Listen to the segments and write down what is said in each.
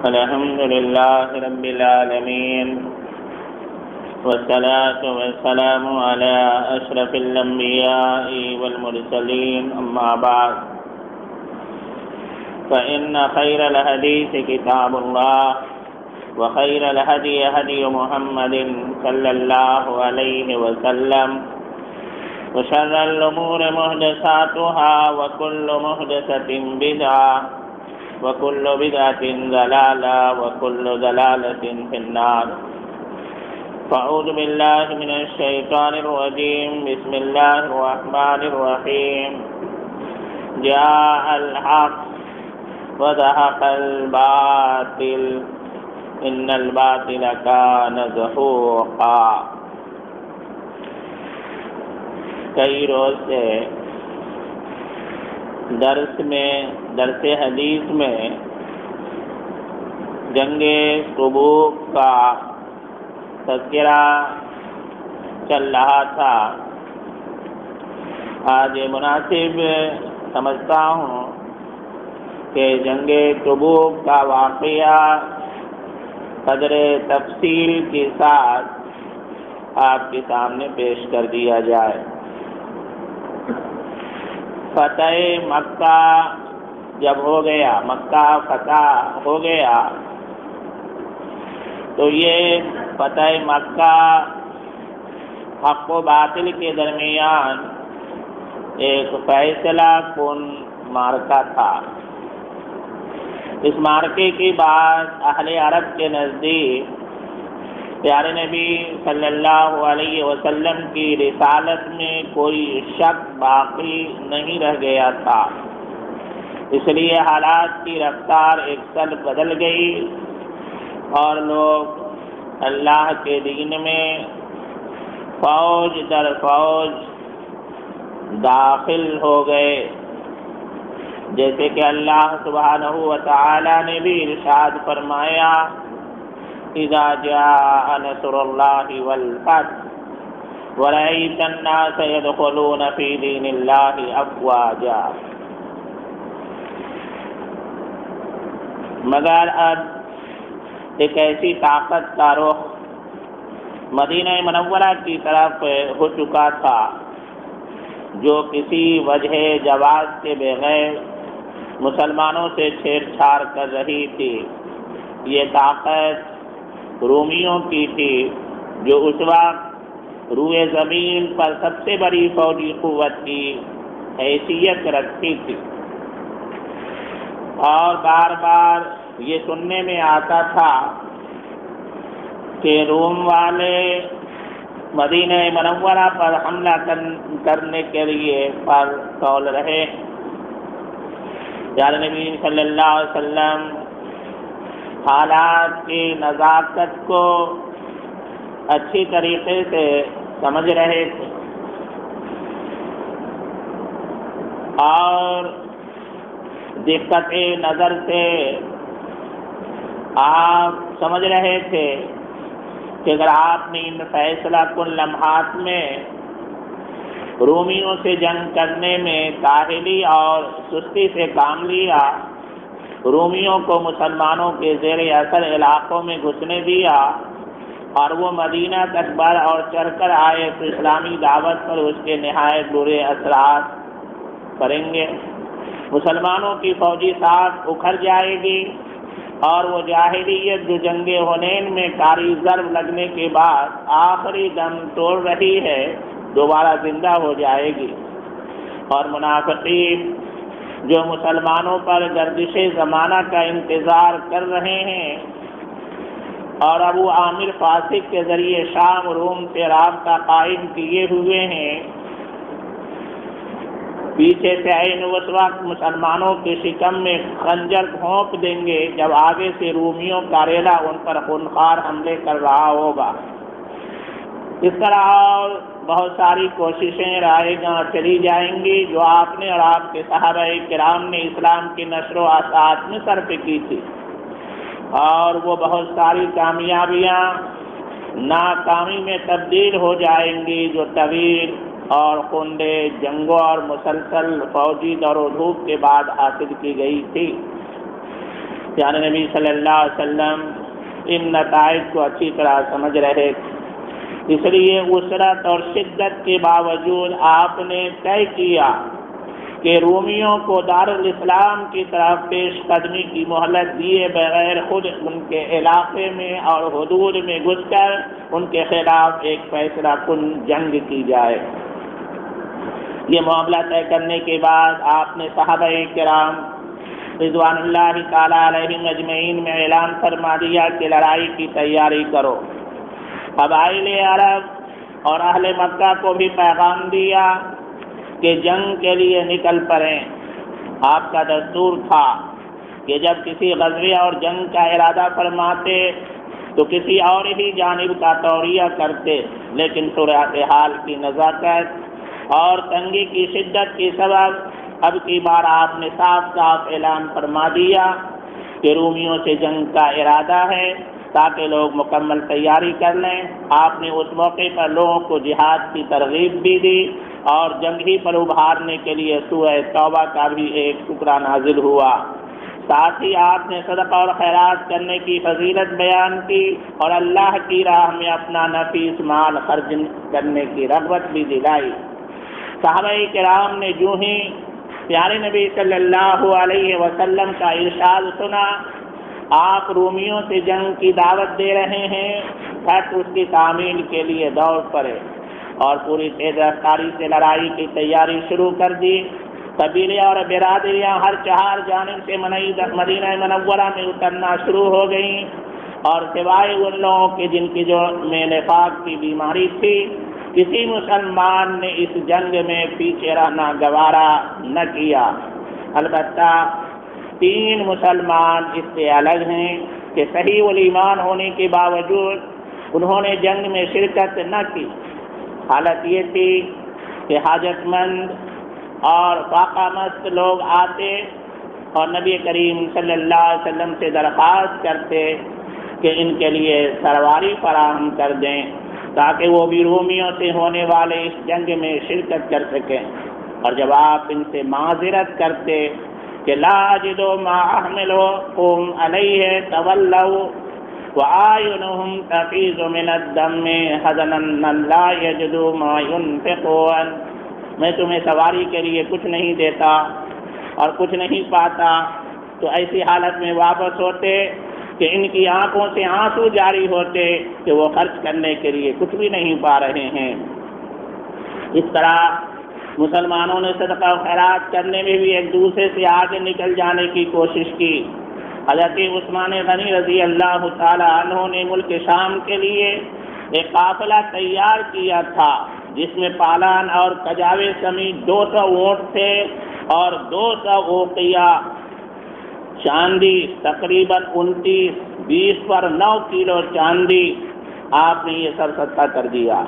الحمد لله رب العالمين والصلاة والسلام على أشرف الأنبياء والمرسلين أما بعد فإن خير الحديث كتاب الله وخير الهدي هدي محمد صلى الله عليه وسلم وشر الأمور محدثاتها وكل محدثة بدعة وكل بدعة ضلالة وكل ضلالة في النار. فأعوذ بالله من الشيطان الرجيم. بسم الله الرحمن الرحيم. جاء الحق وزهق الباطل إن الباطل كان زهوقا. کئی روز سے درس حدیث میں جنگ تبوک کا تذکرہ چل رہا تھا. آج مناسب سمجھتا ہوں کہ جنگ تبوک کا واقعہ قدر تفصیل کے ساتھ آپ کے سامنے پیش کر دیا جائے. فتح مکہ جب ہو گیا، مکہ فتح ہو گیا، تو یہ فتح مکہ حق و باطل کے درمیان ایک فیصلہ کن معرکہ تھا. اس معرکے کے بعد اہل عرب کے نزدیک پیارے نبی صلی اللہ علیہ وسلم کی رسالت میں کوئی شک باقی نہیں رہ گیا تھا. اس لیے حالات کی رفتار ایک سل بدل گئی اور لوگ اللہ کے دین میں فوج در فوج داخل ہو گئے. جیسے کہ اللہ سبحانہ و تعالی نے بھی ارشاد فرمایا: اذا جاء نصر اللہ والفتح ورأيت الناس يدخلون في دين اللہ افواجا. مگر اب ایک ایسی طاقت کا رخ مدینہ منورہ کی طرف ہو چکا تھا جو کسی وجہ جواز کے بغیر مسلمانوں سے چھیڑ چھاڑ کر رہی تھی. یہ طاقت رومیوں کی تھی جو اس وقت روئے زمین پر سب سے بڑی فوجی قوت کی حیثیت رکھتی تھی. اور بار بار یہ سننے میں آتا تھا کہ روم والے مدینہ منورہ پر حملہ کرنے کے لیے پر تول رہے. پیارے نبی صلی اللہ علیہ وسلم حالات کی نزاکت کو اچھی طریقے سے سمجھ رہے تھے اور دقت نظر سے آپ سمجھ رہے تھے کہ اگر آپ نے ان فیصلہ کن لمحات میں رومیوں سے جنگ کرنے میں کاہلی اور سستی سے کام لیا، رومیوں کو مسلمانوں کے زیر اثر علاقوں میں گھسنے دیا اور وہ مدینہ تک بڑھ اور چڑھ کر آئے تو اسلامی دعوت پر اس کے نہایت برے اثرات پڑیں گے. مسلمانوں کی فوجی ساکھ اکھڑ جائے گی اور وہ جاہلیت جو جنگ حنین میں کاری ضرب لگنے کے بعد آخری دم توڑ رہی ہے دوبارہ زندہ ہو جائے گی. اور منافقین جو مسلمانوں پر گردش زمانہ کا انتظار کر رہے ہیں اور ابو عامر فاسق کے ذریعے شام روم سے رابطہ قائم کیے ہوئے ہیں، پیچھے سے عین اس وقت مسلمانوں کے شکم میں خنجر گھونپ دیں گے جب آگے سے رومیوں کا ریلا ان پر خونخوار حملے کر رہا ہوگا. اس طرح اور بہت ساری کوششیں رائے گاں چلی جائیں گی جو آپ نے اور آپ کے صحابہ کرام نے اسلام کی نشر و اشاعت میں صرف کی تھی، اور وہ بہت ساری کامیابیاں ناکامی میں تبدیل ہو جائیں گی جو طویل اور کنڈے جنگوں اور مسلسل فوجی دور و دھوپ کے بعد حاصل کی گئی تھی. پیارے نبی صلی اللہ علیہ وسلم ان نتائج کو اچھی طرح سمجھ رہے تھے، اس لیے وسعت اور شدت کے باوجود آپ نے طے کیا کہ رومیوں کو دارالاسلام کی طرف پیش قدمی کی مہلت دیے بغیر خود ان کے علاقے میں اور حدود میں گھس کر ان کے خلاف ایک فیصلہ کن جنگ کی جائے۔ یہ معاملہ طے کرنے کے بعد آپ نے صحابہ کرام رضوان اللہ تعالی علیہم اجمعین میں اعلان فرما دیا کہ لڑائی کی تیاری کرو۔ قبائل عرب اور اہل مکہ کو بھی پیغام دیا کہ جنگ کے لیے نکل پڑیں۔ آپ کا دستور تھا کہ جب کسی غزوے اور جنگ کا ارادہ فرماتے تو کسی اور ہی جانب کا توریہ کرتے، لیکن صورتحال کی نزاکت اور تنگی کی شدت کے سبب اب کی بار آپ نے صاف صاف اعلان فرما دیا کہ رومیوں سے جنگ کا ارادہ ہے تاکہ لوگ مکمل تیاری کر لیں۔ آپ نے اس موقع پر لوگوں کو جہاد کی ترغیب بھی دی اور جنگ ہی پر ابھارنے کے لیے سورہ توبہ کا بھی ایک ٹکڑا نازل ہوا۔ ساتھ ہی آپ نے صدقہ اور خیرات کرنے کی فضیلت بیان کی اور اللہ کی راہ میں اپنا نفیس مال خرچ کرنے کی رغبت بھی دلائی۔ صحابہ کرام نے جو ہی پیارے نبی صلی اللہ علیہ وسلم کا ارشاد سنا آپ رومیوں سے جنگ کی دعوت دے رہے ہیں، پھر اس کی تعمیل کے لیے دوڑ پڑے اور پوری تیز رفتاری سے لڑائی کی تیاری شروع کر دی۔ قبیلے اور برادریاں ہر چہار جانب سے مدینہ منورہ میں اترنا شروع ہو گئیں، اور سوائے ان لوگوں کے جن کی جو میں نفاق کی بیماری تھی، کسی مسلمان نے اس جنگ میں پیچھے رہنا گوارا نہ کیا۔ البتہ 3 مسلمان اس سے الگ ہیں کہ صحیح الایمان ہونے کے باوجود انہوں نے جنگ میں شرکت نہ کی۔ حالت یہ تھی کہ حاجت مند اور فاقہ مست لوگ آتے اور نبی کریم صلی اللہ علیہ وسلم سے درخواست کرتے کہ ان کے لیے سواری فراہم کر دیں تاکہ وہ بھی رومیوں سے ہونے والے اس جنگ میں شرکت کر سکیں، اور جب آپ ان سے معذرت کرتے کہ لا اجد ما احملکم علیہ تولوا وآینہم تفیض من الدم حزنا لا یجدوا ما ينفقون، میں تمہیں سواری کے لیے کچھ نہیں دیتا اور کچھ نہیں پاتا، تو ایسی حالت میں واپس ہوتے کہ ان کی آنکھوں سے آنسو جاری ہوتے کہ وہ خرچ کرنے کے لیے کچھ بھی نہیں پا رہے ہیں۔ اس طرح مسلمانوں نے صدقہ و خیرات کرنے میں بھی ایک دوسرے سے آگے نکل جانے کی کوشش کی۔ حضرت عثمان غنی رضی اللہ تعالی عنہ نے ملک شام کے لیے ایک قافلہ تیار کیا تھا جس میں پالان اور کجاوے سمیت 200 اونٹ تھے اور 200 اوقیہ چاندی، تقریباً 29 پر 9 کلو چاندی آپ نے یہ سب صدقہ کر دیا۔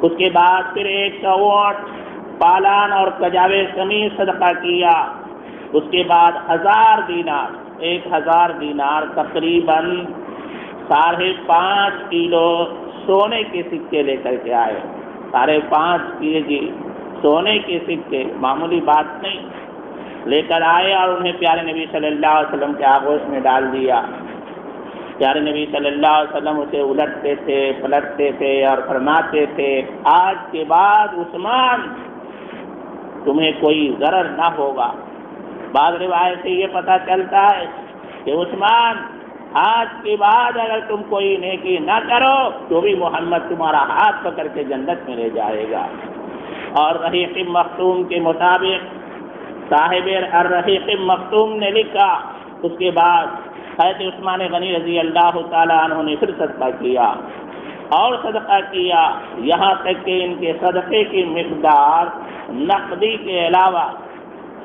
اس کے بعد پھر 100 اونٹ پالان اور کجاوے سمیت صدقہ کیا۔ اس کے بعد 1000 دینار 1000 دینار تقریباً 5.5 کلو سونے کے سکے لے کر کے آئے۔ 5.5 کیجی سونے کے سکے معمولی بات نہیں، لے کر آئے اور انہیں پیارے نبی صلی اللہ علیہ وسلم کے آغوش میں ڈال دیا۔ پیارے نبی صلی اللہ علیہ وسلم اسے الٹتے تھے، پلٹتے تھے اور فرماتے تھے آج کے بعد عثمان تمہیں کوئی ضرر نہ ہوگا۔ بعض روایت سے یہ پتہ چلتا ہے کہ عثمان آج کے بعد اگر تم کوئی نیکی نہ کرو تو بھی محمد تمہارا ہاتھ پکڑ کے جنت میں لے جائے گا۔ اور رحیق مختوم کے مطابق صاحب الرحیق مختوم نے لکھا، اس کے بعد حضرت عثمان غنی رضی اللہ تعالیٰ عنہ نے پھر صدقہ کیا اور صدقہ کیا، یہاں تک کہ ان کے صدقے کی مقدار نقدی کے علاوہ،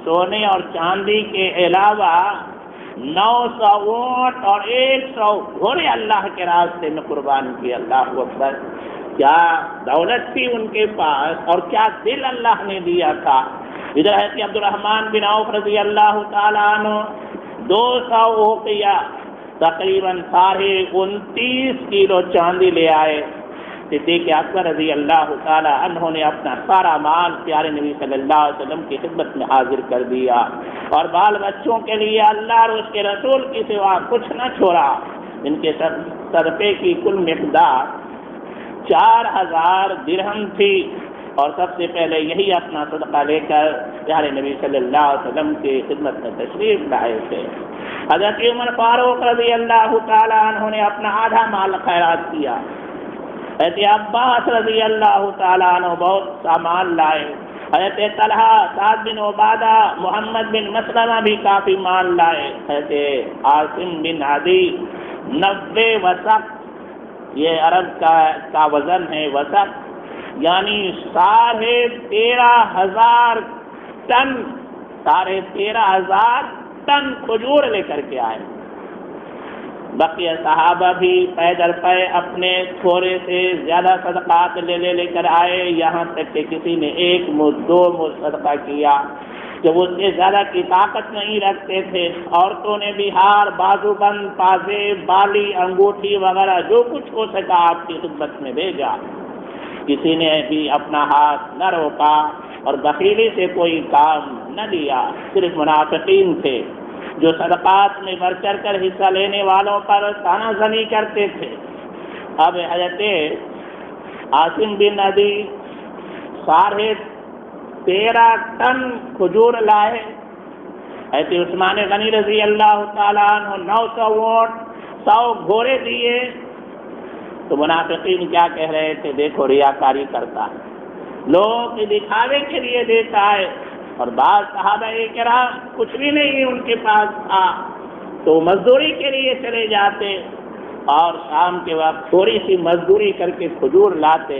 سونے اور چاندی کے علاوہ 900 اونٹ اور 100 گھوڑے اللہ کے راستے میں قربان کیے۔ اللہ اکبر! کیا دولت تھی ان کے پاس اور کیا دل اللہ نے دیا تھا۔ ادھر ہے کہ عبد الرحمن بن عوف رضی اللہ تعالیٰ عنہ 200 اوقیہ تقریباً 29.5 کلو چاندی لے آئے صدیق اکبر رضی اللہ تعالی عنہ نے اپنا سارا مال پیارے نبی صلی اللہ علیہ وسلم کی خدمت میں حاضر کر دیا اور بال بچوں کے لیے اللہ اور اس کے رسول کی سوا کچھ نہ چھوڑا. ان کے صدقے کی کل مقدار 4000 درہم تھی اور سب سے پہلے یہی اپنا صدقہ لے کر پیارے نبی صلی اللہ علیہ وسلم کی خدمت میں تشریف لائے تھے. حضرت عمر فاروق رضی اللہ تعالیٰ عنہ نے اپنا آدھا مال خیرات کیا. حضرت عباس رضی اللہ تعالیٰ عنہ بہت سا مال لائے. حضرت طلحہ، سعد بن عبادہ، محمد بن مسلمہ بھی کافی مال لائے. حضرت عاصم بن عدی 90 وسق، یہ عرب کا وزن ہے وسق، یعنی 13,500 ٹن 13,500 ٹن کھجور لے کر کے آئے. بقیہ صحابہ بھی پیدل پے اپنے تھوڑے سے زیادہ صدقات لے کر آئے، یہاں تک کہ کسی نے 1 مد 2 مد صدقہ کیا. جب اس سے زیادہ کی طاقت نہیں رکھتے تھے، عورتوں نے بھی ہار، بازو بند، پازیب، بالی، انگوٹھی وغیرہ جو کچھ ہو سکا آپ کی خدمت میں بھیجا. کسی نے بھی اپنا ہاتھ نہ روکا اور بخیلی سے کوئی کام نہ لیا. صرف منافقین تھے جو صدقات میں بڑھ چڑھ کر حصہ لینے والوں پر طعنہ زنی کرتے تھے. اب حضرت عاصم بن عدی 13.5 ٹن کھجور لائے. حضرت عثمان غنی رضی اللہ تعالیٰ عنہ 900 اونٹ 100 گھوڑے دیے. تو منافقین کیا کہہ رہے تھے؟ دیکھو ریاکاری کرتا ہے، لوگ دکھاوے کے لیے دیتا ہے. اور بعض صحابہ کرام کچھ بھی نہیں ان کے پاس تھا تو مزدوری کے لیے چلے جاتے اور شام کے وقت تھوڑی سی مزدوری کر کے کھجور لاتے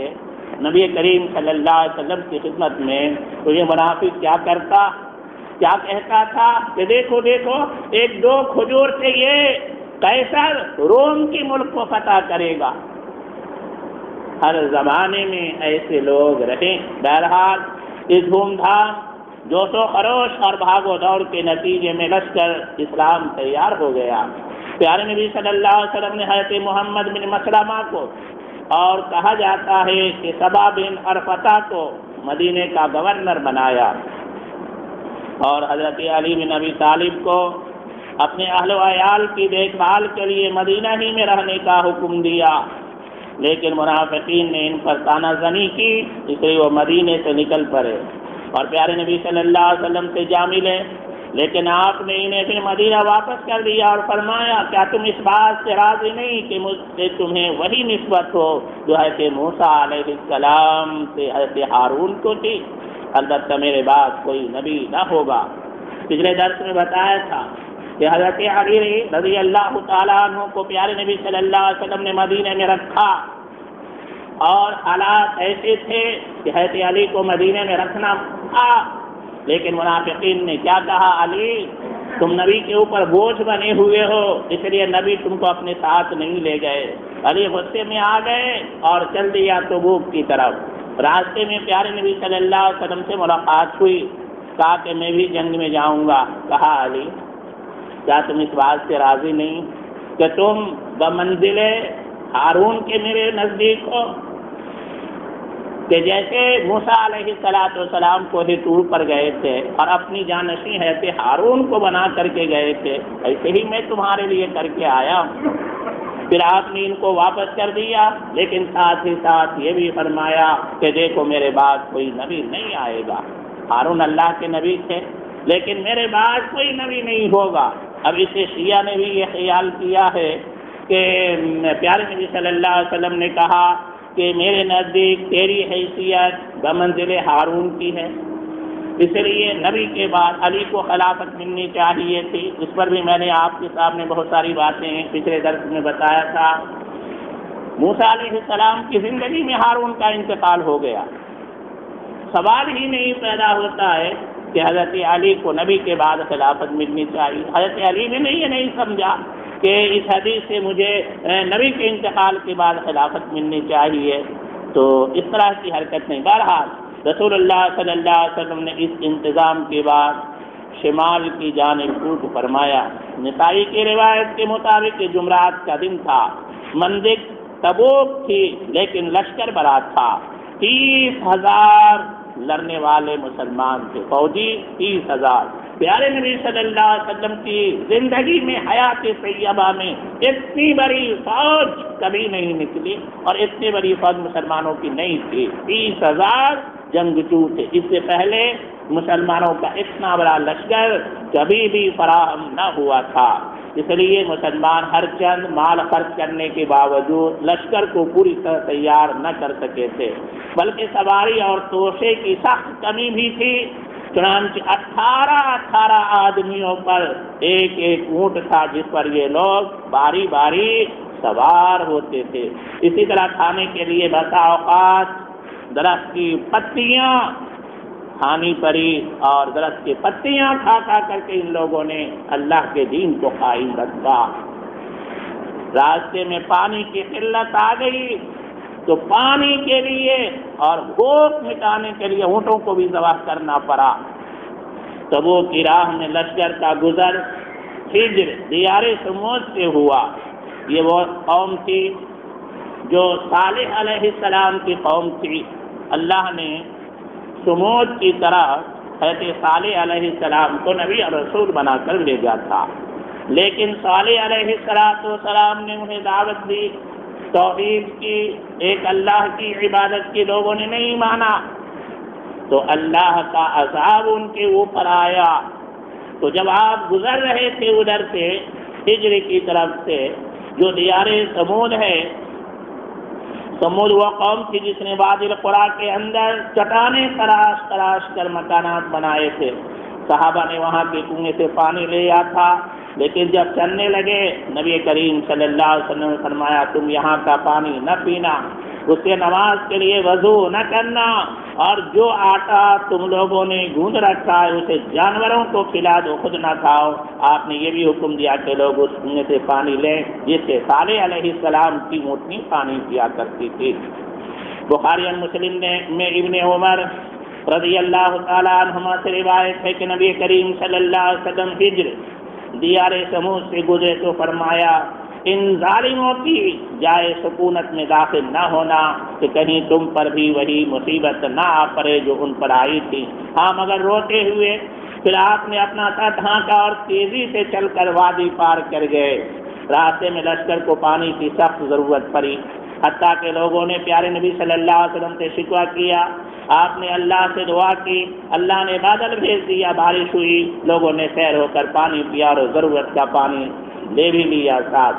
نبی کریم صلی اللہ علیہ وسلم کی خدمت میں. تو یہ منافق کیا کرتا، کیا کہتا تھا کہ دیکھو دیکھو 1-2 کھجور سے یہ قیصر روم کی ملک کو فتح کرے گا. ہر زمانے میں ایسے لوگ رہے. بہرحال اس دھوم دھام جوش و خروش اور بھاگ و دوڑ کے نتیجے میں لشکر اسلام تیار ہو گیا. پیارے نبی صلی اللہ علیہ وسلم نے حضرت محمد بن مسلمہ کو اور کہا جاتا ہے کہ سبا بن ارفتہ کو مدینے کا گورنر بنایا اور حضرت علی بن ابی طالب کو اپنے اہل و عیال کی دیکھ بھال کے لیے مدینہ ہی میں رہنے کا حکم دیا. لیکن منافقین نے ان پر طعنہ زنی کی، اس لیے وہ مدینے سے نکل پڑے اور پیارے نبی صلی اللہ علیہ وسلم سے جا ملے. لیکن آپ نے انہیں پھر مدینہ واپس کر دیا اور فرمایا کیا تم اس بات سے راضی نہیں کہ مجھ سے تمہیں وہی نسبت ہو جو حضرت موسیٰ علیہ السلام سے حضرت ہارون کو تھی؟ البتہ میرے بعد کوئی نبی نہ ہوگا. پچھلے درس میں بتایا تھا کہ حضرت علی رضی اللہ تعالیٰ عنہ کو پیارے نبی صلی اللہ علیہ وسلم نے مدینہ میں رکھا اور حالات ایسے تھے کہ حضرت علی کو مدینہ میں رکھنا تھا. لیکن منافقین نے کیا کہا، علی تم نبی کے اوپر بوجھ بنے ہوئے ہو، اس لیے نبی تم کو اپنے ساتھ نہیں لے گئے. علی غصے میں آ گئے اور چل دیا تبوک کی طرف. راستے میں پیارے نبی صلی اللہ علیہ وسلم سے ملاقات ہوئی. کہا کہ میں بھی جنگ میں جاؤں گا. کہا علی کیا تم اس بات سے راضی نہیں کہ تم بمنزل ہارون کے میرے نزدیک ہو، کہ جیسے موسیٰ علیہ السلام کو طور پر گئے تھے اور اپنی جانشین حضرت ہارون کو بنا کر کے گئے تھے، ایسے ہی میں تمہارے لیے کر کے آیا. پھر آپ نے ان کو واپس کر دیا، لیکن ساتھ ہی ساتھ یہ بھی فرمایا کہ دیکھو میرے بعد کوئی نبی نہیں آئے گا. ہارون اللہ کے نبی تھے لیکن میرے بعد کوئی نبی نہیں ہوگا. اب اسے شیعہ نے بھی یہ خیال کیا ہے کہ پیارے نبی صلی اللہ علیہ وسلم نے کہا کہ میرے نزدیک تیری حیثیت بمنزل ہارون کی ہے، اس لیے نبی کے بعد علی کو خلافت ملنی چاہیے تھی. اس پر بھی میں نے آپ کے سامنے بہت ساری باتیں پچھلے درس میں بتایا تھا. موسیٰ علیہ السلام کی زندگی میں ہارون کا انتقال ہو گیا. سوال ہی نہیں پیدا ہوتا ہے کہ حضرت علی کو نبی کے بعد خلافت ملنی چاہیے. حضرت علی نے یہ نہیں سمجھا کہ اس حدیث سے مجھے نبی کے انتقال کے بعد خلافت ملنی چاہیے. تو اس طرح کی حرکت نہیں. بہرحال رسول اللہ صلی اللہ علیہ وسلم نے اس انتظام کے بعد شمال کی جانب رجوع فرمایا. نسائی کی روایت کے مطابق یہ جمعرات کا دن تھا. تبوک تھی لیکن لشکر بڑا تھا، 30,000 لڑنے والے مسلمان تھے، فوجی 30,000۔ پیارے نبی صلی اللہ علیہ وسلم کی زندگی میں، حیات طیبہ میں اتنی بڑی فوج کبھی نہیں نکلی، اور اتنی بڑی فوج مسلمانوں کی نہیں تھی، 30,000 جنگجو تھے۔ اس سے پہلے مسلمانوں کا اتنا بڑا لشکر کبھی بھی فراہم نہ ہوا تھا، اس لیے مسلمان ہر چند مال خرچ کرنے کے باوجود لشکر کو پوری طرح تیار نہ کر سکے تھے، بلکہ سواری اور توشے کی سخت کمی بھی تھی۔ چنانچہ 18 آدمیوں پر ایک ایک اونٹ تھا جس پر یہ لوگ باری باری سوار ہوتے تھے۔ اسی طرح کھانے کے لیے بسا اوقات درخت کی پتیاں کھانی پڑی، اور درخت کی پتیاں کھا کر کے ان لوگوں نے اللہ کے دین کو قائم رکھا۔ راستے میں پانی کی قلت آ گئی تو پانی کے لیے اور بھوک مٹانے کے لیے اونٹوں کو بھی ذبح کرنا پڑا۔ تبوک کی راہ میں لشکر کا گزر ہجر دیار سمود سے ہوا۔ یہ وہ قوم تھی جو صالح علیہ السلام کی قوم تھی۔ اللہ نے سمود کی طرح حضرت صالح علیہ السلام کو نبی اور رسول بنا کر بھیجا تھا، لیکن صالح علیہ السلام نے انہیں دعوت دی توحید کی، ایک اللہ کی عبادت کی، لوگوں نے نہیں مانا تو اللہ کا عذاب ان کے اوپر آیا۔ تو جب آپ گزر رہے تھے ادھر سے ہجر کی طرف سے، جو دیار سمود ہے، سمود وہ قوم تھی جس نے وادی القریٰ کے اندر چٹانیں تراش کر مکانات بنائے تھے۔ صحابہ نے وہاں کے کنویں سے پانی لیا تھا، لیکن جب چلنے لگے نبی کریم صلی اللہ علیہ وسلم نے فرمایا تم یہاں کا پانی نہ پینا، اس سے نماز کے لیے وضو نہ کرنا، اور جو آٹا تم لوگوں نے گوندھ رکھا ہے اسے جانوروں کو کھلا دو، خود نہ کھاؤ۔ آپ نے یہ بھی حکم دیا کہ لوگ اس کنویں سے پانی لیں جس سے صالح علیہ السلام کی اونٹنی پانی پیا کرتی تھی۔ بخاری اور مسلم میں ابن عمر رضی اللہ تعالی عنہما سے روایت ہے کہ نبی کریم صلی اللہ علیہ وسلم ہجر دیار سمود سے گزرے تو فرمایا ان ظالموں کی جائے سکونت میں داخل نہ ہونا کہ کہیں تم پر بھی وہی مصیبت نہ آ پڑے جو ان پر آئی تھی۔ ہاں مگر روتے ہوئے پھر آپ نے اپنا سر ڈھانکا اور تیزی سے چل کر وادی پار کر گئے۔ راستے میں لشکر کو پانی کی سخت ضرورت پڑی، حتیٰ کہ لوگوں نے پیارے نبی صلی اللہ علیہ وسلم سے شکوہ کیا۔ آپ نے اللہ سے دعا کی، اللہ نے بادل بھیج دیا، بارش ہوئی، لوگوں نے سیر ہو کر پانی پیا اور ضرورت کا پانی لے بھی لیا ساتھ۔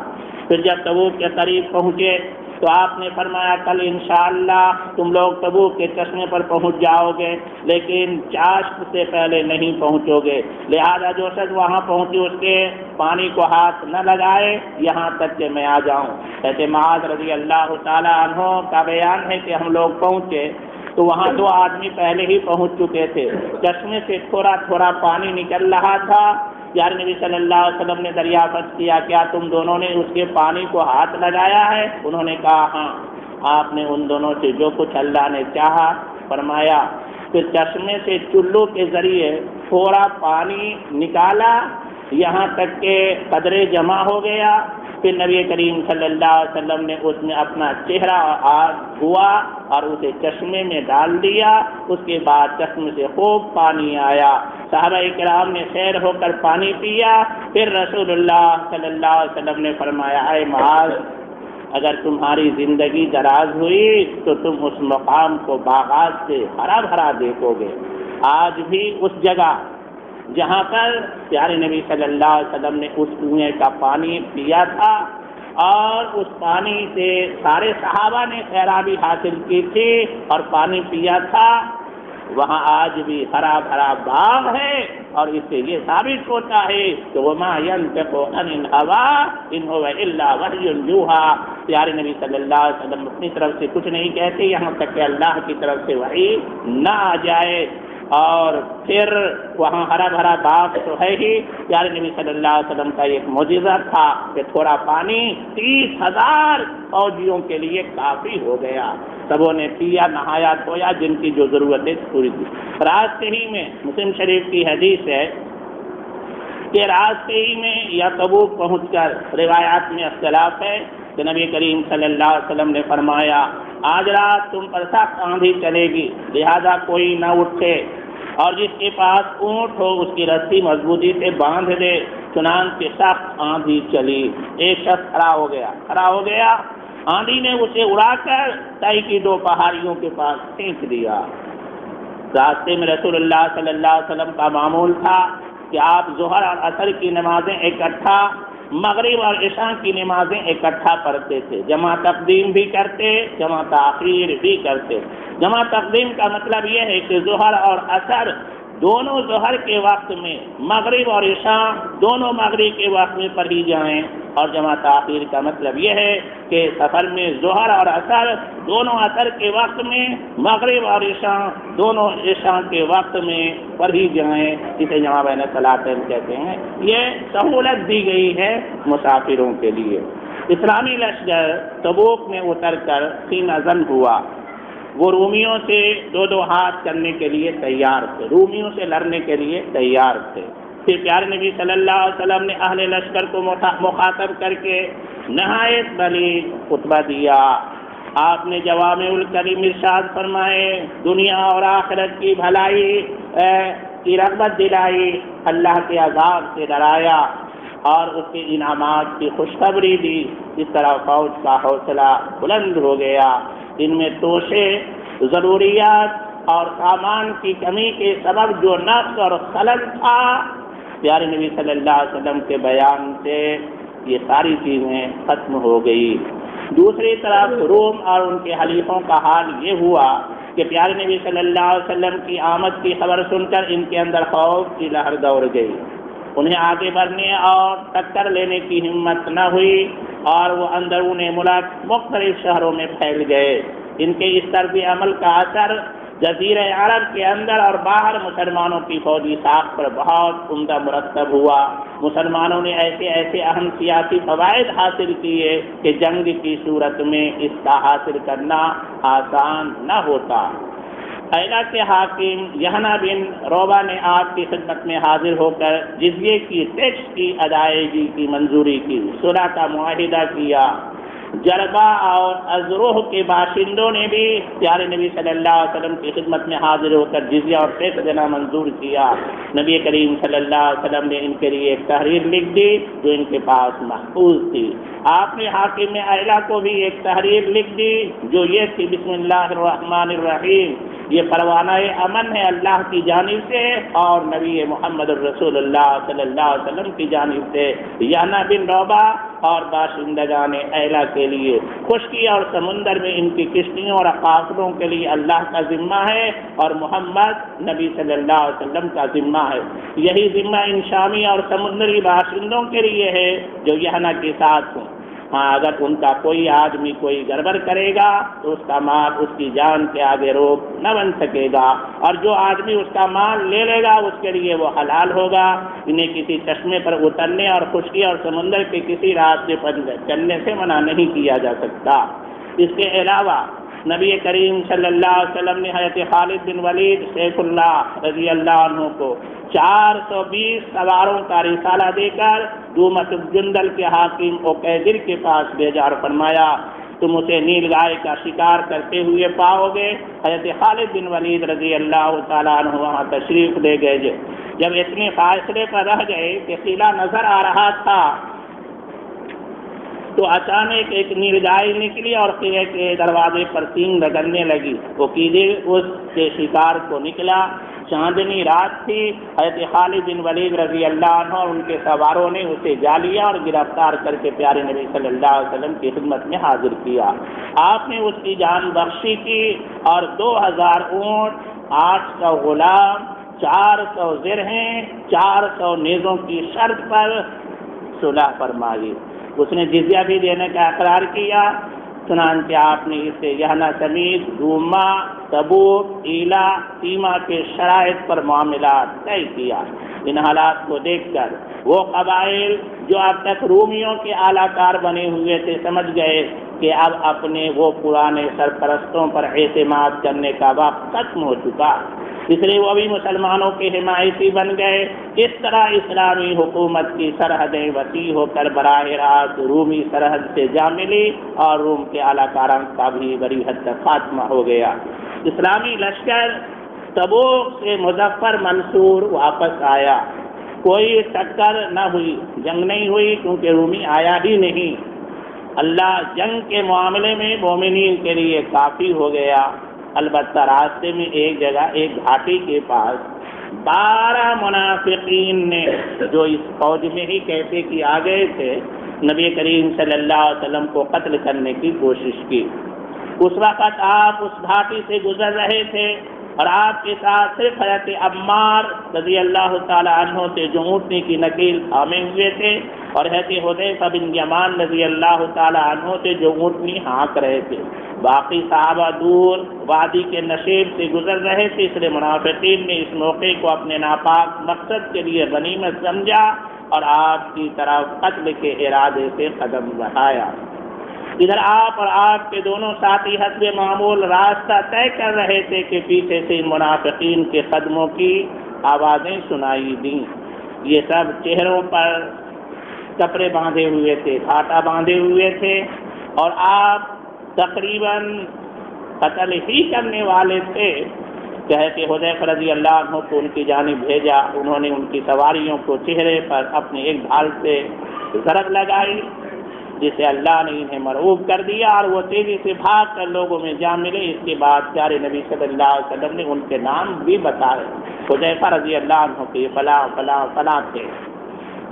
پھر جب تبوک کے قریب پہنچے تو آپ نے فرمایا کل انشاءاللہ تم لوگ تبوک کے چشمے پر پہنچ جاؤ گے، لیکن چاشت سے پہلے نہیں پہنچو گے، لہذا جو شخص وہاں پہنچے اس کے پانی کو ہاتھ نہ لگائے یہاں تک کہ میں آ جاؤں۔ کہتے معاذ رضی اللہ تعالیٰ عنہ کا بیان ہے کہ ہم لوگ پہنچے تو وہاں 2 آدمی پہلے ہی پہنچ چکے تھے، چشمے سے تھوڑا تھوڑا پانی نکل رہا تھا۔ یار نبی صلی اللہ علیہ وسلم نے دریافت کیا کیا تم دونوں نے اس کے پانی کو ہاتھ لگایا ہے؟ انہوں نے کہا ہاں۔ آپ نے ان دونوں سے جو کچھ اللہ نے چاہا فرمایا، پھر چشمے سے چلو کے ذریعے تھوڑا پانی نکالا یہاں تک کہ قدرے جمع ہو گیا۔ پھر نبی کریم صلی اللہ علیہ وسلم نے اس میں اپنا چہرہ دھوا اور اسے چشمے میں ڈال دیا، اس کے بعد چشمے سے خوب پانی آیا۔ صحابہ کرام نے سیر ہو کر پانی پیا۔ پھر رسول اللہ صلی اللہ علیہ وسلم نے فرمایا اے معاذ اگر تمہاری زندگی دراز ہوئی تو تم اس مقام کو باغات سے ہرا بھرا دیکھو گے۔ آج بھی اس جگہ جہاں پر پیارے نبی صلی اللہ علیہ وسلم نے اس کنویں کا پانی پیا تھا اور اس پانی سے سارے صحابہ نے سیرابی حاصل کی تھی اور پانی پیا تھا، وہاں آج بھی ہرا بھرا باغ ہے، اور اس سے یہ ثابت ہوتا ہے کہ وما ينطق عن الهوى ان هو الا وحی یوحی، پیارے نبی صلی اللہ علیہ وسلم اپنی طرف سے کچھ نہیں کہتے یہاں تک کہ اللہ کی طرف سے وحی نہ آ جائے۔ اور پھر وہاں ہرا بھرا باغ تو ہے ہی، پیارے نبی صلی اللہ علیہ وسلم کا ایک معجزہ تھا کہ تھوڑا پانی 30,000 فوجیوں کے لیے کافی ہو گیا، سبوں نے پیا، نہایا، دھویا، جن کی جو ضرورتیں پوری تھی۔ راستے ہی میں مسلم شریف کی حدیث ہے کہ راستے ہی میں یا تبوک پہنچ کر، روایات میں اختلاف ہے کہ نبی کریم صلی اللہ علیہ وسلم نے فرمایا آج رات تم پر سخت آندھی چلے گی، لہذا کوئی نہ اٹھے اور جس کے پاس اونٹ ہو اس کی رسی مضبوطی سے باندھ دے۔ چنانچہ سخت آندھی چلی، ایک شخص کھڑا ہو گیا، آندھی نے اسے اڑا کر طے کی 2 پہاڑیوں کے پاس پھینک دیا۔ راستے میں رسول اللہ صلی اللہ علیہ وسلم کا معمول تھا کہ آپ ظہر اور عصر کی نمازیں اکٹھا، مغرب اور عشاء کی نمازیں اکٹھا پڑھتے تھے، جمع تقدیم بھی کرتے، جمع تاخیر بھی کرتے۔ جمع تقدیم کا مطلب یہ ہے کہ ظہر اور عصر دونوں ظہر کے وقت میں، مغرب اور عشاء دونوں مغرب کے وقت میں پڑھی جائیں، اور جمع تاخیر کا مطلب یہ ہے کہ سفر میں ظہر اور عصر دونوں عصر کے وقت میں، مغرب اور عشاء دونوں عشاء کے وقت میں پڑھی جائیں، اسے جمع بین الصلاتین کہتے ہیں۔ یہ سہولت دی گئی ہے مسافروں کے لیے۔ اسلامی لشکر تبوک میں اتر کر سینہ زن ہوا، وہ رومیوں سے 2 ہاتھ کرنے کے لیے تیار تھے، رومیوں سے لڑنے کے لیے تیار تھے۔ پھر پیارے نبی صلی اللہ علیہ وسلم نے اہل لشکر کو مخاطب کر کے نہایت بلیغ خطبہ دیا۔ آپ نے جوامع الکلم ارشاد فرمائے، دنیا اور آخرت کی بھلائی کی رغبت دلائی، اللہ کے عذاب سے ڈرایا اور اس کے انعامات کی خوشخبری دی۔ اس طرح فوج کا حوصلہ بلند ہو گیا۔ ان میں توشے، ضروریات اور سامان کی کمی کے سبب جو نقص اور خلل تھا، پیارے نبی صلی اللہ علیہ وسلم کے بیان سے یہ ساری چیزیں ختم ہو گئی۔ دوسری طرف روم اور ان کے حلیفوں کا حال یہ ہوا کہ پیارے نبی صلی اللہ علیہ وسلم کی آمد کی خبر سن کر ان کے اندر خوف کی لہر دوڑ گئی، انہیں آگے بڑھنے اور ٹکر لینے کی ہمت نہ ہوئی، اور وہ اندرون ملک مختلف شہروں میں پھیل گئے۔ ان کے اس طرز عمل کا اثر جزیرہ عرب کے اندر اور باہر مسلمانوں کی فوجی ساکھ پر بہت عمدہ مرتب ہوا۔ مسلمانوں نے ایسے اہم سیاسی فوائد حاصل کیے کہ جنگ کی صورت میں اس کا حاصل کرنا آسان نہ ہوتا۔ ایلا کے حاکم یحنا بن روبہ نے آپ کی خدمت میں حاضر ہو کر جزیے کی ٹیکس کی ادائیگی کی منظوری کی، صلح کا معاہدہ کیا۔ جربہ اور ازروح کے باشندوں نے بھی پیارے نبی صلی اللہ علیہ وسلم کی خدمت میں حاضر ہو کر جزیہ اور ٹیکس دینا منظور کیا۔ نبی کریم صلی اللہ علیہ وسلم نے ان کے لیے ایک تحریر لکھ دی جو ان کے پاس محفوظ تھی۔ آپ نے حاکم ایلا کو بھی ایک تحریر لکھ دی جو یہ تھی، بسم اللہ الرحمن الرحیم، یہ پروانہ امن ہے اللہ کی جانب سے اور نبی محمد الرسول اللہ صلی اللہ علیہ وسلم کی جانب سے یحنا بن روبہ اور باشندگان ایلا کے لیے۔ خشکی اور سمندر میں ان کی کشتیوں اور قافلوں کے لیے اللہ کا ذمہ ہے اور محمد نبی صلی اللہ علیہ وسلم کا ذمہ ہے۔ یہی ذمہ ان شامی اور سمندری باشندوں کے لیے ہے جو یحنا کے ساتھ ہوں۔ ہاں، اگر ان کا کوئی آدمی کوئی گڑبڑ کرے گا تو اس کا مال اس کی جان کے آگے روک نہ بن سکے گا، اور جو آدمی اس کا مال لے لے گا اس کے لیے وہ حلال ہوگا۔ انہیں کسی چشمے پر اترنے اور خشکی اور سمندر کے کسی راستے پر چلنے سے منع نہیں کیا جا سکتا۔ اس کے علاوہ نبی کریم صلی اللہ علیہ وسلم نے حضرت خالد بن ولید سیف اللہ رضی اللہ عنہ کو 420 سواروں کا رسالہ دے کر دومت الجندل کے حاکم عقیدر کے پاس بھیجا اور فرمایا تم اسے نیل گائے کا شکار کرتے ہوئے پاؤ گے۔ حضرت خالد بن ولید رضی اللہ تعالیٰ عنہ وہاں تشریف لے گئے۔ جب اتنے فاصلے پر رہ گئے کہ قلعہ نظر آ رہا تھا تو اچانک ایک نیل گائے نکلی اور قلعے کے دروازے پر سینگ رگڑنے لگی۔ عقیدر اس کے شکار کو نکلا۔ چاندنی رات تھی۔ حضرت خالد بن ولید رضی اللہ عنہ اور ان کے سواروں نے اسے جا لیا اور گرفتار کر کے پیارے نبی صلی اللہ علیہ وسلم کی خدمت میں حاضر کیا۔ آپ نے اس کی جان بخشی کی اور 2000 اونٹ، 800 غلام، 400 زرہیں، 400 نیزوں کی شرط پر صلح فرمائی۔ اس نے جزیہ بھی دینے کا اقرار کیا۔ چنانچہ آپ نے اسے یحنا سمیت روما، تبوک، ایلا، تیما کے شرائط پر معاملات طے کیا۔ ان حالات کو دیکھ کر وہ قبائل جو اب تک رومیوں کے اعلیٰ کار بنے ہوئے تھے سمجھ گئے کہ اب اپنے وہ پرانے سرپرستوں پر اعتماد کرنے کا وقت ختم ہو چکا۔ اس لیے وہ بھی مسلمانوں کے حمایتی بن گئے۔ اس طرح اسلامی حکومت کی سرحدیں وسیع ہو کر براہ راست رومی سرحد سے جا ملی اور روم کے اعلیٰ کاران کا بھی بڑی حد تک خاتمہ ہو گیا۔ اسلامی لشکر تبوک سے مظفر منصور واپس آیا، کوئی ٹکر نہ ہوئی، جنگ نہیں ہوئی کیونکہ رومی آیا ہی نہیں۔ اللہ جنگ کے معاملے میں مومنین کے لیے کافی ہو گیا۔ البتہ راستے میں ایک جگہ ایک گھاٹی کے پاس 12 منافقین نے جو اس فوج میں ہی کہتے کہ آ گئے تھے، نبی کریم صلی اللہ علیہ وسلم کو قتل کرنے کی کوشش کی۔ اس وقت آپ اس گھاٹی سے گزر رہے تھے اور آپ کے ساتھ صرف حضرت عمار رضی اللہ تعالی عنہ سے جو اونٹنی کی نکیل تھامے ہوئے تھے اور حضرت حذیفہ بن یمان رضی اللہ تعالی عنہ سے جو اونٹنی ہانک رہے تھے۔ باقی صحابہ دور وادی کے نشیب سے گزر رہے تھے، اس لیے منافقین نے اس موقع کو اپنے ناپاک مقصد کے لیے غنیمت سمجھا اور آپ کی طرف قتل کے ارادے سے قدم بڑھایا۔ ادھر آپ اور آپ کے دونوں ساتھی حسب معمول راستہ طے کر رہے تھے کہ پیچھے سے منافقین کے قدموں کی آوازیں سنائی دیں۔ یہ سب چہروں پر کپڑے باندھے ہوئے تھے، گھاٹا باندھے ہوئے تھے اور آپ تقریباً قتل ہی کرنے والے تھے۔ کہتے حذیفہ رضی اللہ عنہ کو ان کی جانب بھیجا، انہوں نے ان کی سواریوں کو چہرے پر اپنے ایک ڈھال سے ضرب لگائی، جسے اللہ نے انہیں مرعوب کر دیا اور وہ تیزی سے بھاگ کر لوگوں میں جا ملے۔ اس کے بعد پیارے نبی صلی اللہ علیہ وسلم نے ان کے نام بھی بتائے، حذیفہ رضی اللہ عنہ کے فلاں فلاں فلاں تھے،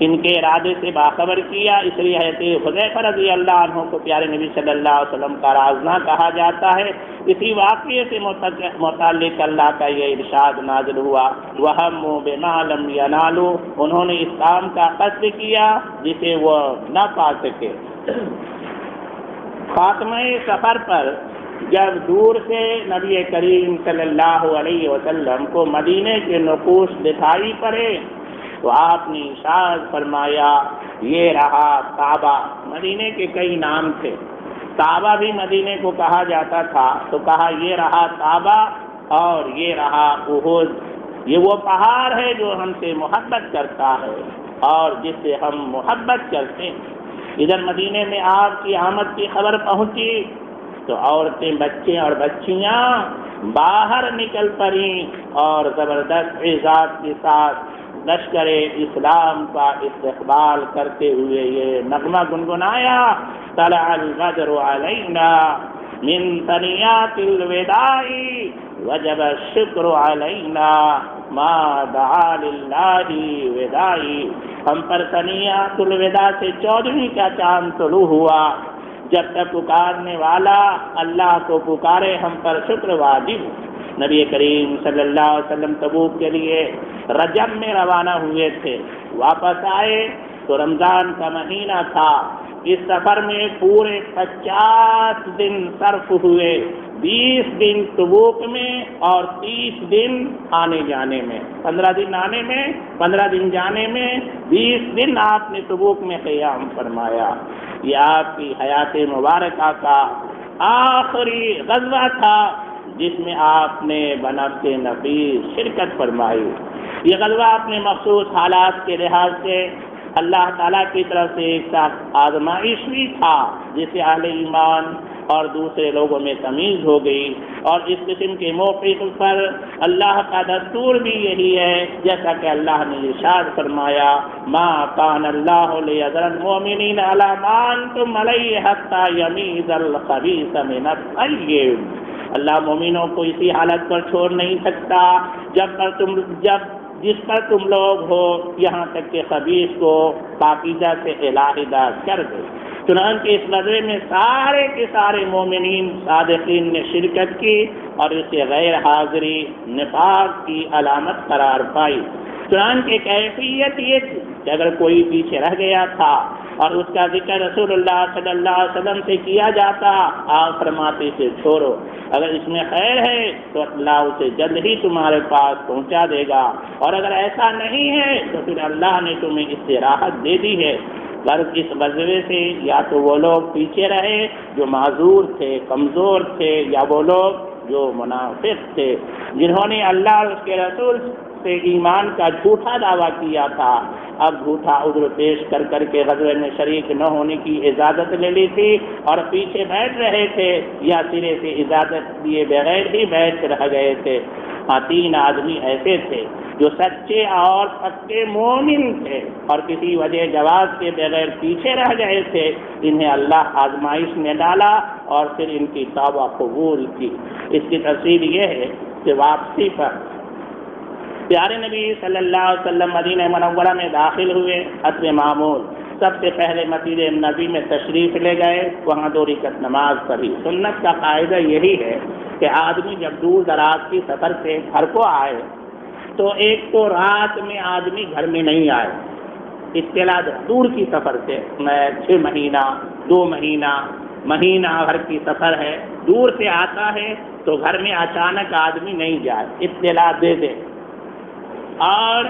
ان کے ارادے سے باخبر کیا۔ اس لیے حذیفہ رضی اللہ عنہ کو پیارے نبی صلی اللہ علیہ وسلم کا رازنا کہا جاتا ہے۔ اسی واقعے سے متعلق اللہ کا یہ ارشاد نازل ہوا، وَهَمُّوا بِمَا لَمْ يَنَالُوا، انہوں نے اس کام کا قصد کیا جسے وہ نہ پا سکے۔ خاتمہ سفر پر جب دور سے نبی کریم صلی اللہ علیہ وسلم کو مدینے کے نقوش دکھائی پڑے تو آپ نے ارشاد فرمایا، یہ رہا کعبہ۔ مدینے کے کئی نام تھے، کعبہ بھی مدینے کو کہا جاتا تھا، تو کہا یہ رہا کعبہ اور یہ رہا احد۔ یہ وہ پہاڑ ہے جو ہم سے محبت کرتا ہے اور جس سے ہم محبت کرتے ہیں۔ ادھر مدینے میں آپ کی آمد کی خبر پہنچی تو عورتیں، بچے اور بچیاں باہر نکل پڑیں اور زبردست اعزاز کے ساتھ لشکر اسلام کا استقبال کرتے ہوئے یہ نغمہ گنگنایا، طلع البدر علینا من ثنیات الوداع وجب الشکر علینا ما دعا للہ وداعی۔ ہم پر ثنیات الوداع سے 14ویں کا چاند طلوع ہوا، جب تک پکارنے والا اللہ کو پکارے ہم پر شکر واجب۔ نبی کریم صلی اللہ علیہ وسلم تبوک کے لیے رجب میں روانہ ہوئے تھے، واپس آئے تو رمضان کا مہینہ تھا۔ اس سفر میں پورے 50 دن صرف ہوئے، 20 دن تبوک میں اور 30 دن آنے جانے میں، 15 دن آنے میں، 15 دن جانے میں، 20 دن آپ نے تبوک میں قیام فرمایا۔ یہ آپ کی حیات مبارکہ کا آخری غزوہ تھا جس میں آپ نے بنفس نفیس شرکت فرمائی۔ یہ غزوہ اپنے مخصوص حالات کے لحاظ سے اللہ تعالیٰ کی طرف سے ایک سخت آزمائش بھی تھا، جس سے اہل ایمان اور دوسرے لوگوں میں تمیز ہو گئی، اور اس قسم کے موقف پر اللہ کا دستور بھی یہی ہے، جیسا کہ اللہ نے ارشاد فرمایا، ما کان اللہ لیذر المؤمنین علی ما انتم علیہ حتی یمیز الخبیث من الطیب۔ اللہ مومنوں کو اسی حالت پر چھوڑ نہیں سکتا جس پر تم لوگ ہو، یہاں تک کہ خبیث کو پاکیزہ سے علیحدہ کر دے۔ چنانچہ اس غزوے میں سارے کے سارے مومنین صادقین نے شرکت کی اور اسے غیر حاضری نفاق کی علامت قرار پائی۔ چنانچہ کیفیت یہ تھی کہ اگر کوئی پیچھے رہ گیا تھا اور اس کا ذکر رسول اللہ صلی اللہ علیہ وسلم سے کیا جاتا، آپ فرماتے سے چھوڑو، اگر اس میں خیر ہے تو اللہ اسے جلد ہی تمہارے پاس پہنچا دے گا، اور اگر ایسا نہیں ہے تو پھر اللہ نے تمہیں اس سے راحت دے دی ہے۔ غرض اس غزوے سے یا تو وہ لوگ پیچھے رہے جو معذور تھے، کمزور تھے، یا وہ لوگ جو منافق تھے، جنہوں نے اللہ اور اس کے رسول سے ایمان کا جھوٹا دعویٰ کیا تھا، اب جھوٹا عذر پیش کر کر کے غزوے میں شریک نہ ہونے کی اجازت لے لی تھی اور پیچھے بیٹھ رہے تھے، یا سرے سے اجازت دیے بغیر ہی بیٹھ رہ گئے تھے۔ 3 آدمی ایسے تھے جو سچے اور پکے مومن تھے اور کسی وجہ جواز کے بغیر پیچھے رہ گئے تھے، انہیں اللہ آزمائش میں ڈالا اور پھر ان کی توبہ قبول کی۔ اس کی تفصیل یہ ہے کہ واپسی پر پیارے نبی صلی اللہ علیہ وسلم مدینہ منورہ میں داخل ہوئے، حسب معمول سب سے پہلے مسجد نبی میں تشریف لے گئے، وہاں 2 رکعت نماز پڑھی۔ سنت کا قاعدہ یہی ہے کہ آدمی جب دور دراز کی سفر سے گھر کو آئے تو ایک تو رات میں آدمی گھر میں نہیں آئے، اطلاع دور کی سفر سے 6 مہینہ 2 مہینہ گھر کی سفر ہے، دور سے آتا ہے تو گھر میں اچانک آدمی نہیں جائے، اطلاع دے دے۔ اور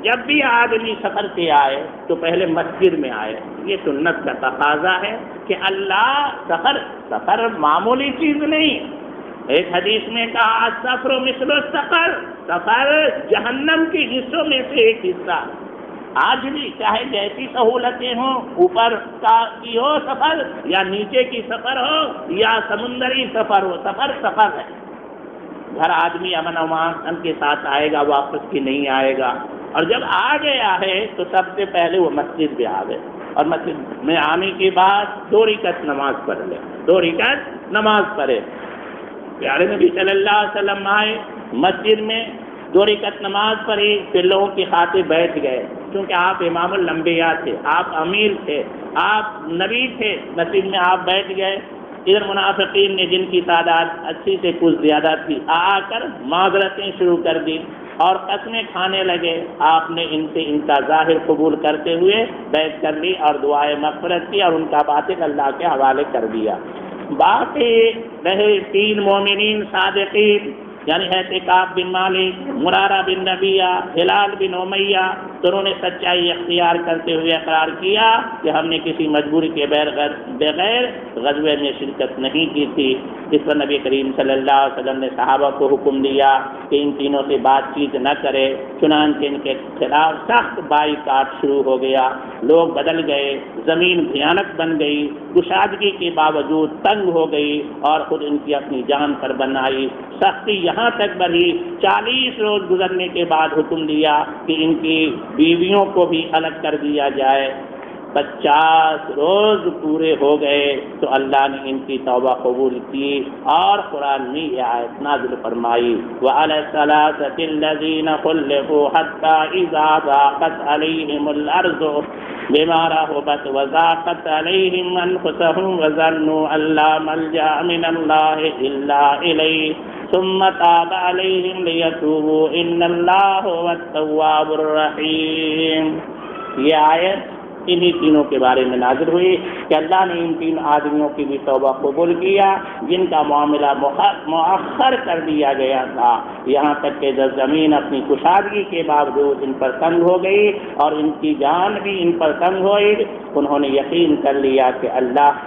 جب بھی آدمی سفر سے آئے تو پہلے مسجد میں آئے، یہ سنت کا تقاضا ہے کہ اللہ سفر معمولی چیز نہیں۔ ایک حدیث میں کہا سفر مثل السفر، سفر جہنم کے حصوں میں سے ایک حصہ۔ آج بھی چاہے جیسی سہولتیں ہوں، اوپر کی ہو سفر یا نیچے کی سفر ہو یا سمندری سفر ہو، سفر ہے۔ گھر آدمی امن امان کے ساتھ آئے گا، واپس کی نہیں آئے گا، اور جب آ گیا ہے تو سب سے پہلے وہ مسجد میں آ گئے، اور مسجد میں آنے کے بعد 2 رکعت نماز پڑھ لے، 2 رکعت نماز پڑھے۔ پیارے نبی صلی اللہ علیہ وسلم آئے مسجد میں، 2 رکعت نماز پڑھی، پھر لوگوں کی خاطر بیٹھ گئے، کیونکہ آپ امام الانبیاء تھے، آپ امیر تھے، آپ نبی تھے، مسجد میں آپ بیٹھ گئے۔ ادھر منافقین نے، جن کی تعداد 80 سے کچھ زیادہ تھی، آ کر معذرتیں شروع کر دی اور قسمیں کھانے لگے۔ آپ نے ان سے ان کا ظاہر قبول کرتے ہوئے بیعت کر لی اور دعائے مغفرت کی اور ان کا باطن اللہ کے حوالے کر دیا۔ باقی رہے 3 مومنین صادقین، یعنی کعب بن مالک، مرارہ بن ربیعہ، ہلال بن امیہ، تو انہوں نے سچائی اختیار کرتے ہوئے اقرار کیا کہ ہم نے کسی مجبوری کے بغیر غزوے میں شرکت نہیں کی تھی۔ اس پر نبی کریم صلی اللہ علیہ وسلم نے صحابہ کو حکم دیا کہ ان تینوں سے بات چیت نہ کرے، چنانچہ ان کے خلاف سخت بائیکاٹ شروع ہو گیا۔ لوگ بدل گئے، زمین بھیانک بن گئی، کشادگی کے باوجود تنگ ہو گئی اور خود ان کی اپنی جان پر بنائی۔ سختی یہاں تک بڑھی، 40 روز گزرنے کے بعد حکم دیا کہ ان کی بیویوں کو بھی الگ کر دیا جائے۔ 50 روز پورے ہو گئے تو اللہ نے ان کی توبہ قبول کی اور قرآن میں یہ آیت نازل فرمائی، وَعَلَى الثَّلَاثَةِ الَّذِينَ خُلِّفُوا حَتَّى إِذَا ضَاقَتْ عَلَيْهِمُ الْأَرْضُ بِمَا رَحُبَتْ وَضَاقَتْ عَلَيْهِمْ أَنفُسُهُمْ وَظَنُّوا أَن لَّا مَلْجَأَ مِنَ اللَّهِ إِلَّا إِلَيْهِ ثُمَّ تَابَ عَلَيْهِمْ لِيَتُوبُوا إِنَّ اللَّهَ هُوَ التَّوَّابُ الرَّحِيمُ۔ یہ آیت انہی تینوں کے بارے میں نازل ہوئی کہ اللہ نے ان 3 آدمیوں کی بھی توبہ قبول کیا جن کا معاملہ مؤخر کر دیا گیا تھا، یہاں تک کہ جب زمین اپنی کشادگی کے باوجود ان پر تنگ ہو گئی اور ان کی جان بھی ان پر تنگ ہوئی، انہوں نے یقین کر لیا کہ اللہ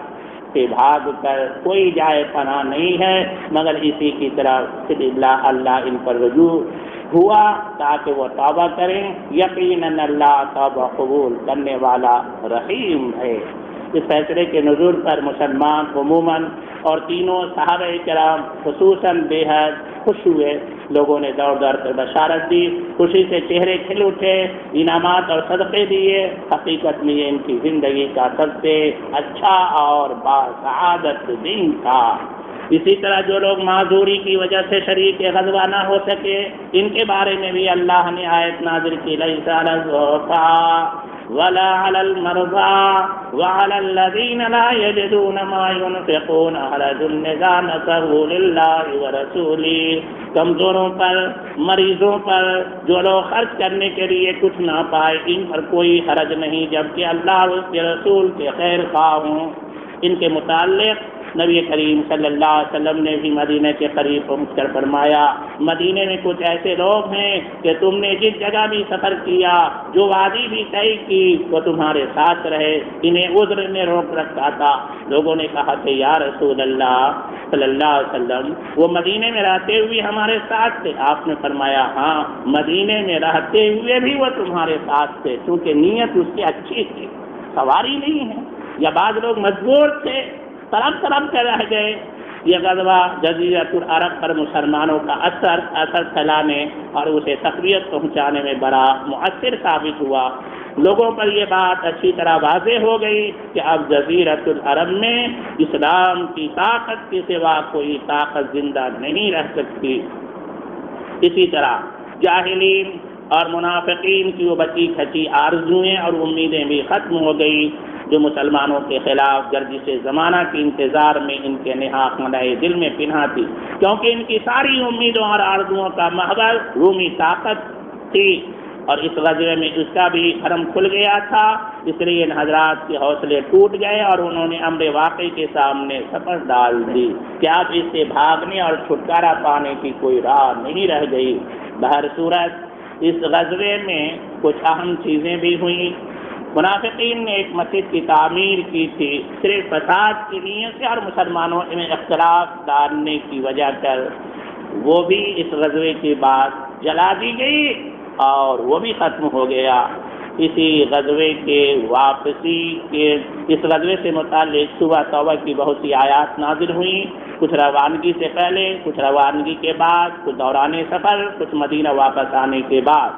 سے بھاگ کر کوئی جائے پناہ نہیں ہے مگر اسی کی طرح اللہ ان پر رجوع ہوا تاکہ وہ توبہ کریں۔ یقیناً اللہ توبہ قبول کرنے والا رحیم ہے۔ اس فیصلے کے نزول پر مسلمان عموماً اور تینوں صحابہ کرام خصوصاً بے حد خوش ہوئے۔ لوگوں نے دوڑ دوڑ کر بشارت دی، خوشی سے چہرے کھل اٹھے، انعامات اور صدقے دیے۔ حقیقت میں یہ ان کی زندگی کا سب سے اچھا اور باسعادت دن تھا۔ اسی طرح جو لوگ معذوری کی وجہ سے شریک غزوہ نہ ہو سکے، ان کے بارے میں بھی اللہ نے آیت نازل کی، لیس علی الضعفاء ولا علی المرضى وعلى الذین لا یجدون ما ينفقون حرج اذا نصحوا للہ ورسولہ۔ کمزوروں پر، مریضوں پر، جو لوگ خرچ کرنے کے لیے کچھ نہ پائے، ان پر کوئی حرج نہیں جبکہ اللہ اور اس کے رسول کے خیر خواہ ہوں۔ ان کے متعلق نبی کریم صلی اللہ علیہ وسلم نے بھی مدینہ کے قریب پہنچ کر فرمایا، مدینے میں کچھ ایسے لوگ ہیں کہ تم نے جس جگہ بھی سفر کیا، جو وادی بھی طے کی، وہ تمہارے ساتھ رہے، انہیں عذر نے روک رکھا تھا۔ لوگوں نے کہا کہ یا رسول اللہ، صلی اللہ علیہ وسلم وہ مدینے میں رہتے ہوئے ہمارے ساتھ تھے؟ آپ نے فرمایا ہاں، مدینے میں رہتے ہوئے بھی وہ تمہارے ساتھ تھے، کیونکہ نیت اس کی اچھی تھی، سواری نہیں ہے، یا بعض لوگ مجبور تھے، طرف کے رہ گئے۔ یہ غزوہ جزیرۃ العرب پر مسلمانوں کا اثر پھیلانے اور اسے تقویت پہنچانے میں بڑا مؤثر ثابت ہوا۔ لوگوں پر یہ بات اچھی طرح واضح ہو گئی کہ اب جزیرۃ العرب میں اسلام کی طاقت کے سوا کوئی طاقت زندہ نہیں رہ سکتی۔ اسی طرح جاہلین اور منافقین کی وہ بچی کھچی آرزوئیں اور امیدیں بھی ختم ہو گئی جو مسلمانوں کے خلاف گردش زمانہ کے انتظار میں ان کے نہا خانۂ دل میں پنہا تھی، کیونکہ ان کی ساری امیدوں اور آرزوؤں کا محور رومی طاقت تھی، اور اس غزوے میں اس کا بھی حرم کھل گیا تھا۔ اس لیے ان حضرات کے حوصلے ٹوٹ گئے اور انہوں نے امر واقعی کے سامنے سفر ڈال دی کہ اب اس سے بھاگنے اور چھٹکارا پانے کی کوئی راہ نہیں رہ گئی۔ بہرصورت اس غزوے میں کچھ اہم چیزیں بھی ہوئیں۔ منافقین نے ایک مسجد کی تعمیر کی تھی صرف فساد کی نیت سے اور مسلمانوں میں اختلاف ڈالنے کی وجہ کر، وہ بھی اس غزوے کے بعد جلا دی گئی اور وہ بھی ختم ہو گیا۔ اسی غزوے کے اس غزوے سے متعلق صبح توبہ کی بہت سی آیات نازل ہوئیں، کچھ روانگی سے پہلے، کچھ روانگی کے بعد، کچھ دوران سفر، کچھ مدینہ واپس آنے کے بعد۔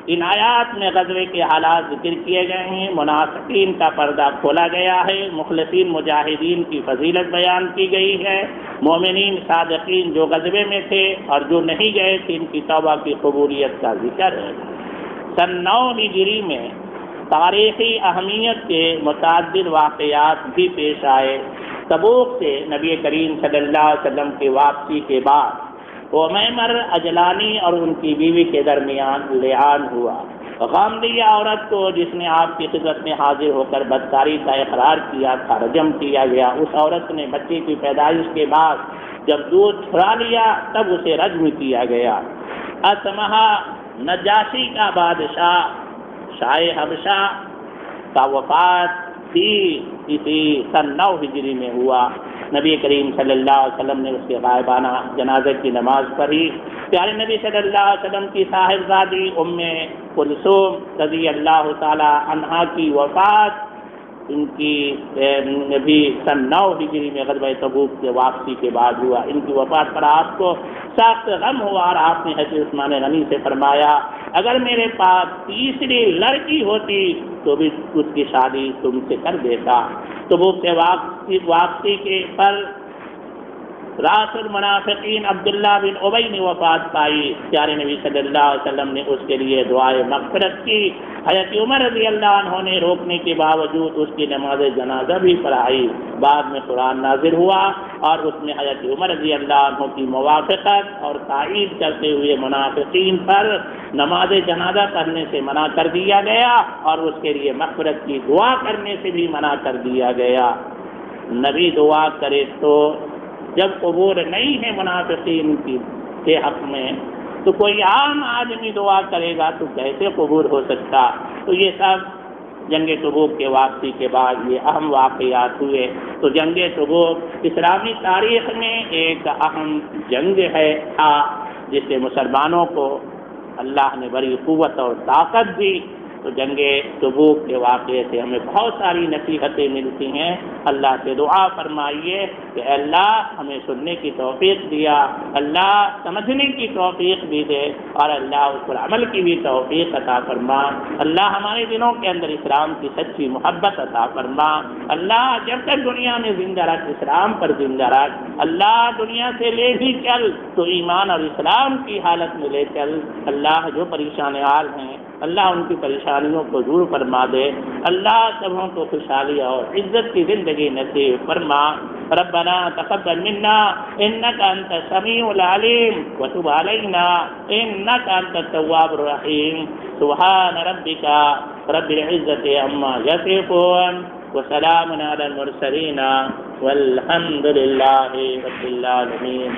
ان آیات میں غزوے کے حالات ذکر کیے گئے ہیں، منافقین کا پردہ کھولا گیا ہے، مخلصین مجاہدین کی فضیلت بیان کی گئی ہے، مومنین صادقین جو غزوے میں تھے اور جو نہیں گئے تھے ان کی توبہ کی قبولیت کا ذکر ہے۔ سن 9 ہجری میں تاریخی اہمیت کے متعدد واقعات بھی پیش آئے۔ تبوک سے نبی کریم صلی اللہ علیہ وسلم کی واپسی کے بعد امیمر اجلانی اور ان کی بیوی کے درمیان لعان ہوا۔ غامدیہ عورت کو جس نے آپ کی خدمت میں حاضر ہو کر بدکاری کا اقرار کیا تھا رجم کیا گیا۔ اس عورت نے بچے کی پیدائش کے بعد جب دودھ چھڑا لیا تب اسے رجم کیا گیا۔ اسمہا نجاشی کا بادشاہ شاہ حبشہ کا وفات بھی اسی سن 9 ہجری میں ہوا۔ نبی کریم صلی اللہ علیہ وسلم نے اس کے غائبانہ جنازے کی نماز پڑھی۔ پیارے نبی صلی اللہ علیہ وسلم کی صاحبزادی ام کلثوم رضی اللہ تعالی عنہا کی وفات ان کی بھی سن 9 ہجری میں غزوہ تبوک سے واپسی کے بعد ہوا۔ ان کی وفات پر آپ کو سخت غم ہوا اور آپ نے حضرت عثمان غنی سے فرمایا اگر میرے پاس تیسری لڑکی ہوتی تو بھی اس کی شادی تم سے کر دیتا۔ تبوک سے واپسی کے پر راس المنافقین عبداللہ بن ابی نے وفات پائی۔ پیارے نبی صلی اللہ علیہ وسلم نے اس کے لیے دعائے مغفرت کی۔ حضرت عمر رضی اللہ عنہ نے روکنے کے باوجود اس کی نماز جنازہ بھی پڑھائی۔ بعد میں قرآن نازل ہوا اور اس میں حضرت عمر رضی اللہ عنہ کی موافقت اور تائید کرتے ہوئے منافقین پر نماز جنازہ پڑھنے سے منع کر دیا گیا اور اس کے لیے مغفرت کی دعا کرنے سے بھی منع کر دیا گیا۔ نبی دعا کرے تو جب قبول نہیں ہے منافقین کے حق میں تو کوئی عام آدمی دعا کرے گا تو کیسے قبول ہو سکتا؟ تو یہ سب جنگ تبوک کے واپسی کے بعد یہ اہم واقعات ہوئے۔ تو جنگ تبوک اسلامی تاریخ میں ایک اہم جنگ ہے جس سے مسلمانوں کو اللہ نے بڑی قوت اور طاقت دی۔ تو جنگ تبوک کے واقعے سے ہمیں بہت ساری نصیحتیں ملتی ہیں۔ اللہ سے دعا فرمائیے کہ اللہ ہمیں سننے کی توفیق دیا، اللہ سمجھنے کی توفیق بھی دے اور اللہ اس پر عمل کی بھی توفیق عطا فرما۔ اللہ ہمارے دلوں کے اندر اسلام کی سچی محبت عطا فرما۔ اللہ جب تک دنیا میں زندہ رکھ اسلام پر زندہ رکھ۔ اللہ دنیا سے لے بھی چل تو ایمان اور اسلام کی حالت میں لے چل۔ اللہ جو پریشان حال ہیں اللہ ان کی پریشانیوں کو دور فرما دے۔ اللہ سبوں کو خوشحالی اور عزت کی زندگی نصیب فرما۔ ربنا تقبل منا انك انت السميع العليم وتب علينا انك انت التواب الرحيم۔ سبحان ربك رب العزة عما يصفون وسلام على المرسلين والحمد لله رب العالمين۔